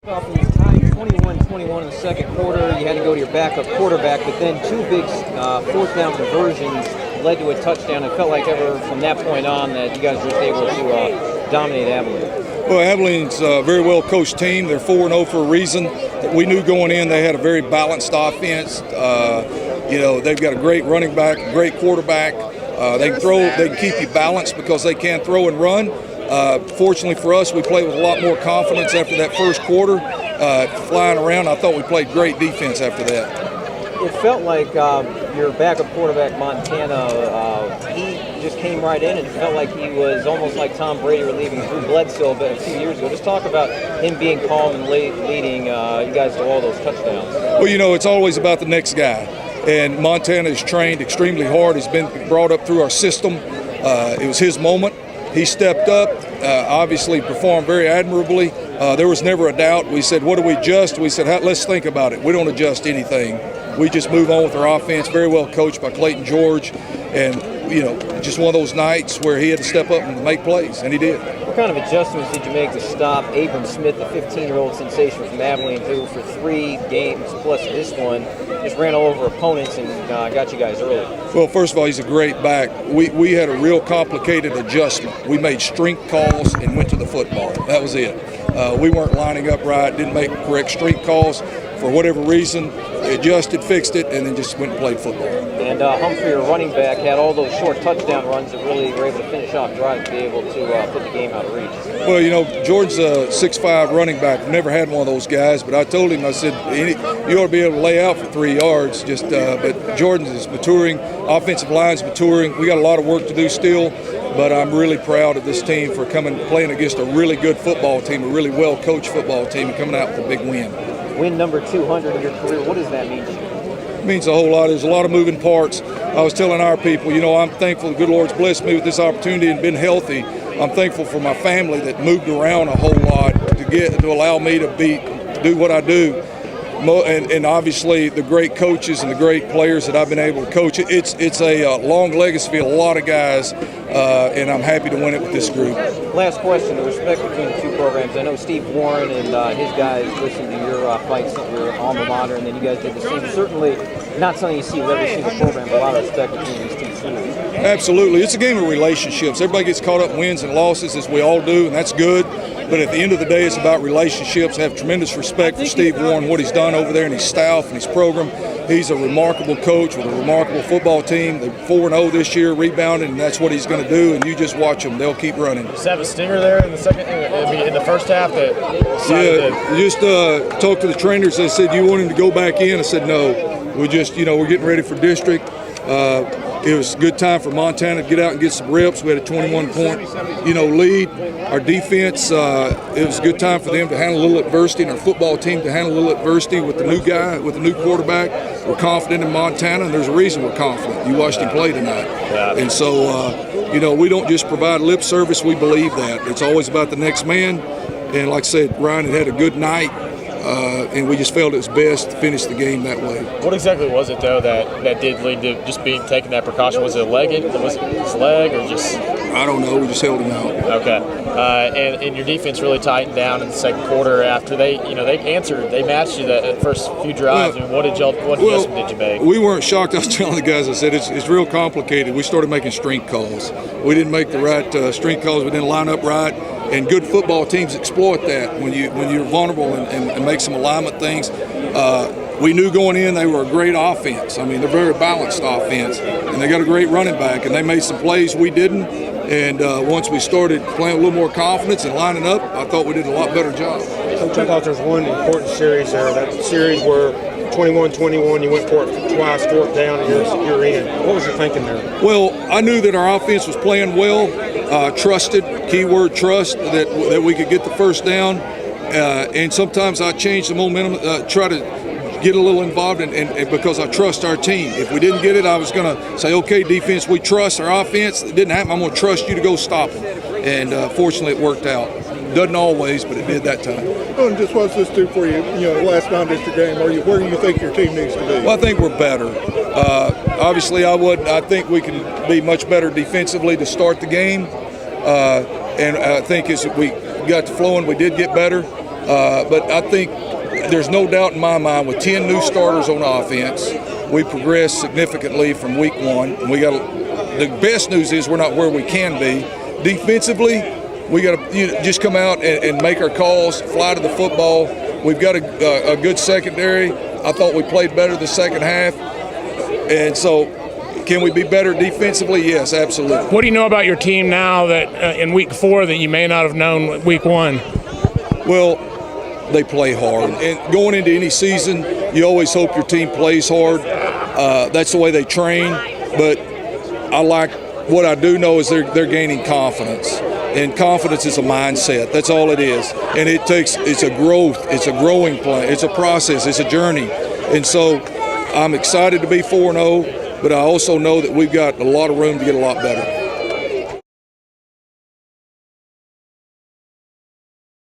21-21 in the second quarter. You had to go to your backup quarterback, but then two big fourth down conversions led to a touchdown. It felt like ever from that point on that you guys were able to dominate Abilene. Well, Abilene's a very well-coached team. They're 4-0 for a reason. We knew going in they had a very balanced offense. They've got a great running back, a great quarterback. They can throw, they can keep you balanced because they can throw and run. Fortunately for us, we played with a lot more confidence after that first quarter. Flying around, I thought we played great defense after that. It felt like your backup quarterback, Montana, he just came right in, and it felt like he was almost like Tom Brady relieving Drew Bledsoe a few years ago. Just talk about him being calm and leading you guys to all those touchdowns. Well, it's always about the next guy. And Montana is trained extremely hard. He's been brought up through our system. It was his moment. He stepped up, obviously performed very admirably. There was never a doubt. We said, what do we adjust? We said, let's think about it. We don't adjust anything. We just move on with our offense, very well coached by Clayton George. And, just one of those nights where he had to step up and make plays, and he did. What kind of adjustments did you make to stop Abram Smith, the 15-year-old sensation from Abilene, who for 3 games plus this one just ran all over opponents and got you guys early? Well, first of all, he's a great back. We had a real complicated adjustment. We made strength calls and went to the football. That was it. We weren't lining up right, didn't make correct strength calls. For whatever reason, adjusted, fixed it, and then just went and played football. And Humphrey, your running back, had all those short touchdown runs that really were able to finish off drives to be able to put the game out of reach. Well, George's a 6'5" running back. I've never had one of those guys, but I told him, I said, you ought to be able to lay out for 3 yards. But Jordan is maturing, offensive line's maturing. We got a lot of work to do still, but I'm really proud of this team for playing against a really good football team, a really well-coached football team, and coming out with a big win. Win number 200 in your career, what does that mean to you? It means a whole lot. There's a lot of moving parts. I was telling our people, I'm thankful the good Lord's blessed me with this opportunity and been healthy. I'm thankful for my family that moved around a whole lot to allow me to do what I do. And obviously the great coaches and the great players that I've been able to coach. It's a long legacy of a lot of guys, and I'm happy to win it with this group. Last question, the respect between the two programs. I know Steve Warren and his guys listened to your fights at your alma mater, and then you guys did the same. Certainly not something you see with every single program, but a lot of respect between these two schools. Absolutely. It's a game of relationships. Everybody gets caught up in wins and losses, as we all do, and that's good. But at the end of the day, it's about relationships. I have tremendous respect for Steve Warren, what he's done over there and his staff and his program. He's a remarkable coach with a remarkable football team. They're 4-0 this year, rebounding, and that's what he's going to do. And you just watch them; they'll keep running. Just have a stinger there in the second, in the first half. Just talked to the trainers. They said, "You want him to go back in?" I said, "No. We're getting ready for district." It was a good time for Montana to get out and get some reps. We had a 21-point, lead. Our defense, it was a good time for them to handle a little adversity, and our football team to handle a little adversity with the new guy, with the new quarterback. We're confident in Montana, and there's a reason we're confident. You watched him play tonight. And so, we don't just provide lip service. We believe that. It's always about the next man. And like I said, Ryan had a good night. And we just felt it was best to finish the game that way. What exactly was it, though, that did lead to just taking that precaution? Was it a leg? Was it his leg, or just? I don't know. We just held him out. Okay. And your defense really tightened down in the second quarter after they matched you that first few drives. What adjustment did you make? We weren't shocked. I was telling the guys, I said it's real complicated. We started making strength calls. We didn't make the right strength calls. We didn't line up right. And good football teams exploit that when you're vulnerable and make some alignment things. We knew going in they were a great offense. I mean, they're a very balanced offense, and they got a great running back. And they made some plays we didn't. And once we started playing a little more confidence and lining up, I thought we did a lot better job. Coach, I thought there's one important series there. That series where 21-21, you went for it twice, fourth down, and you're in. What was your thinking there? Well, I knew that our offense was playing well, trusted, keyword trust, that we could get the first down. And sometimes I change the momentum, try to get a little involved, and because I trust our team. If we didn't get it, I was going to say, okay, defense, we trust our offense. It didn't happen. I'm going to trust you to go stop them. And fortunately, it worked out. Doesn't always, but it did that time. Well, and just what's this do for you? Last non-district game, where do you think your team needs to be? Well, I think we're better. Obviously, I think we can be much better defensively to start the game. And I think as we got to flowing, we did get better. But I think there's no doubt in my mind with 10 new starters on offense, we progressed significantly from week one. And the best news is we're not where we can be. Defensively, we got to just come out and make our calls, fly to the football. We've got a good secondary. I thought we played better the second half. And so can we be better defensively? Yes, absolutely. What do you know about your team now that in week 4 that you may not have known week 1? Well, they play hard. And going into any season, you always hope your team plays hard. That's the way they train. But what I do know is they're gaining confidence. And confidence is a mindset. That's all it is. And it's a growing plan. It's a process. It's a journey. And so I'm excited to be 4-0, but I also know that we've got a lot of room to get a lot better.